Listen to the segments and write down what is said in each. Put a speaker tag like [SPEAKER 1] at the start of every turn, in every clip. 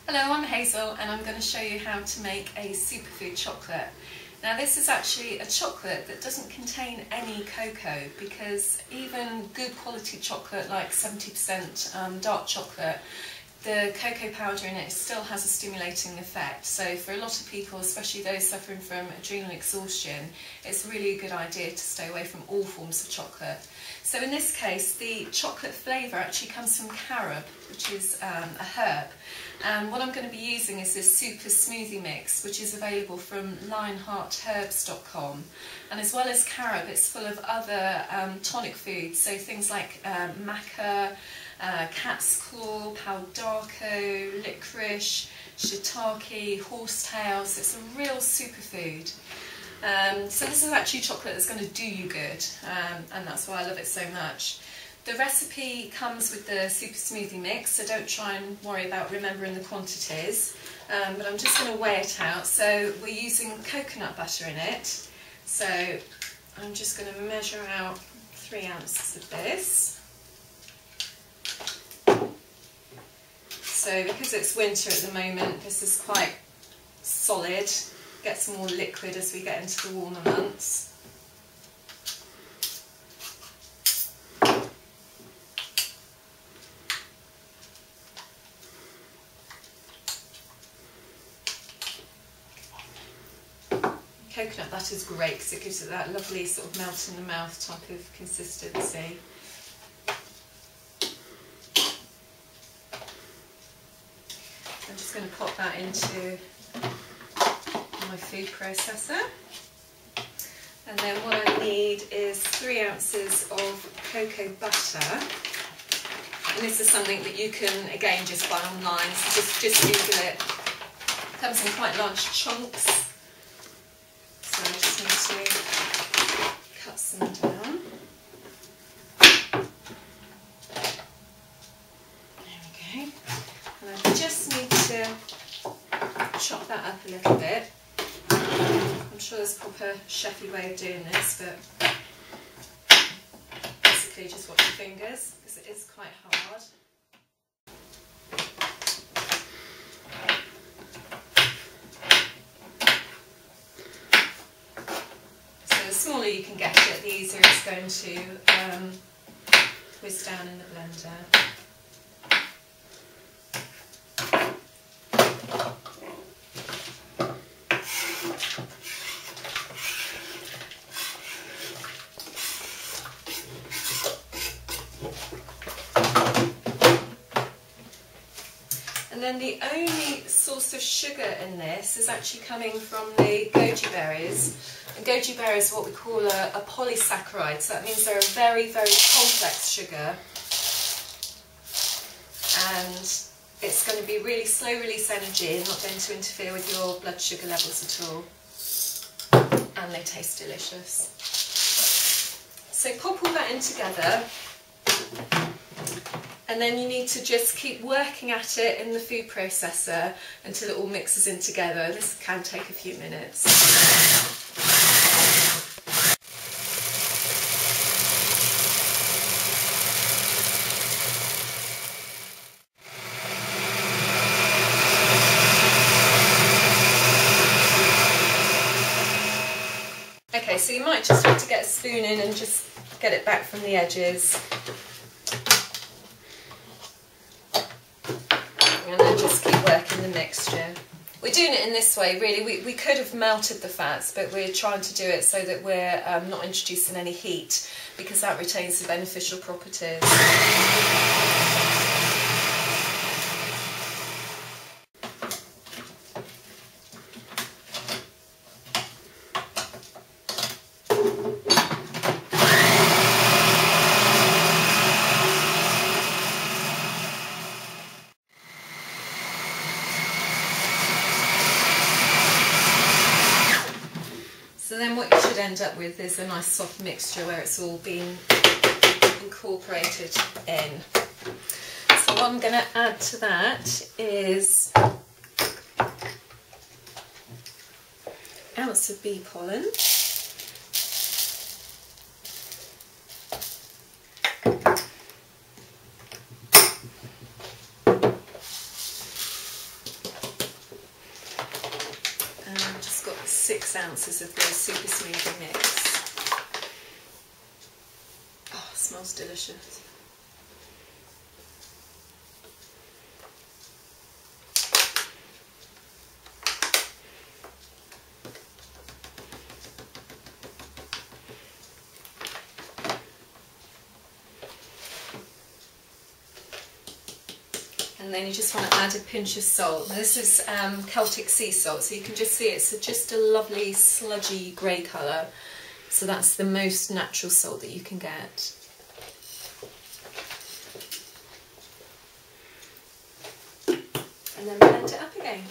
[SPEAKER 1] Hello, I'm Hazel and I'm going to show you how to make a superfood chocolate. Now this is actually a chocolate that doesn't contain any cocoa, because even good quality chocolate like 70% dark chocolate, the cocoa powder in it still has a stimulating effect. So for a lot of people, especially those suffering from adrenal exhaustion, it's really a good idea to stay away from all forms of chocolate. So in this case, the chocolate flavour actually comes from carob, which is a herb. And what I'm going to be using is this super smoothie mix, which is available from lionheartherbs.com. And as well as carob, it's full of other tonic foods, so things like maca, cat's claw, powdarko, licorice, shiitake, horsetails. It's a real superfood. So this is actually chocolate that's going to do you good, and that's why I love it so much. The recipe comes with the super smoothie mix, so don't try and worry about remembering the quantities, but I'm just going to weigh it out. So we're using coconut butter in it, so I'm just going to measure out 3 ounces of this. So because it's winter at the moment, this is quite solid. Gets more liquid as we get into the warmer months. Coconut butter is great because it gives it that lovely sort of melt in the mouth type of consistency. I'm just going to pop that into my food processor, and then what I need is 3 ounces of cocoa butter, and this is something that you can again just buy online, so just Google it. It comes in quite large chunks, so I just need to cut some down. There we go, and I just need to chop that up a little bit. I'm sure there's a proper chefy way of doing this, but basically just watch your fingers because it is quite hard. So the smaller you can get it, the easier it's going to whiz down in the blender. And then the only source of sugar in this is actually coming from the goji berries. And goji berries are what we call a polysaccharide, so that means they're a very, very complex sugar. And it's going to be really slow release energy and not going to interfere with your blood sugar levels at all. And they taste delicious. So pop all that in together. And then you need to just keep working at it in the food processor until it all mixes in together. This can take a few minutes. Okay, so you might just have to get a spoon in and just get it back from the edges. And then just keep working the mixture. We're doing it in this way, really. We could have melted the fats, but we're trying to do it so that we're not introducing any heat, because that retains the beneficial properties. So then what you should end up with is a nice soft mixture where it's all been incorporated in. So what I'm going to add to that is an ounce of bee pollen, 6 ounces of the super smoothie mix. Oh, it smells delicious. And then you just want to add a pinch of salt. Now this is Celtic sea salt, so you can just see it's just a lovely sludgy grey colour. So that's the most natural salt that you can get. And then blend it up again.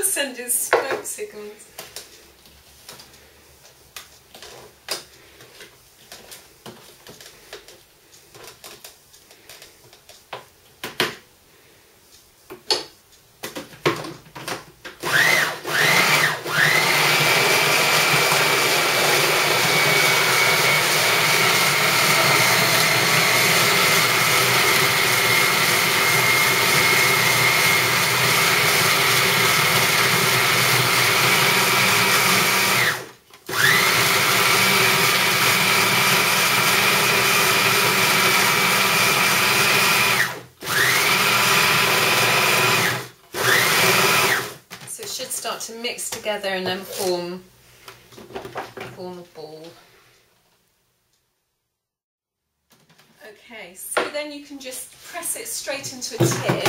[SPEAKER 1] Sending smoke signals. Start to mix together and then form a ball. Okay, so then you can just press it straight into a tin,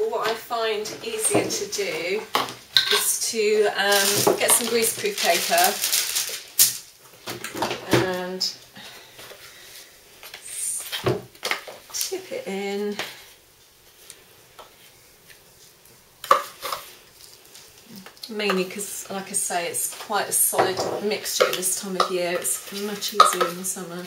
[SPEAKER 1] or what I find easier to do is to get some greaseproof paper and tip it in. Mainly because, like I say, it's quite a solid mixture at this time of year. It's much easier in the summer.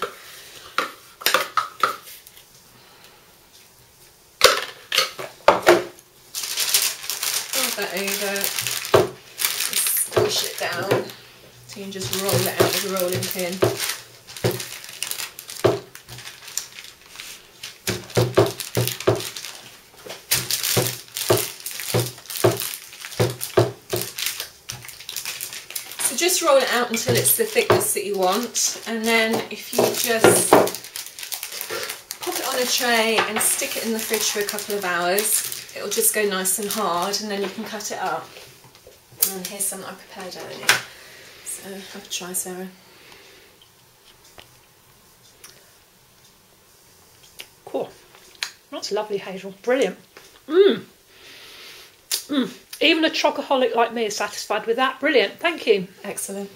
[SPEAKER 1] Fold that over, squish it down, so you can just roll it out with a rolling pin. Just roll it out until it's the thickness that you want, and then if you just pop it on a tray and stick it in the fridge for a couple of hours, it'll just go nice and hard, and then you can cut it up. And here's some I prepared earlier, so have a try, Sarah.
[SPEAKER 2] Cool. That's lovely, Hazel. Brilliant. Even a chocoholic like me is satisfied with that. Brilliant. Thank you.
[SPEAKER 1] Excellent.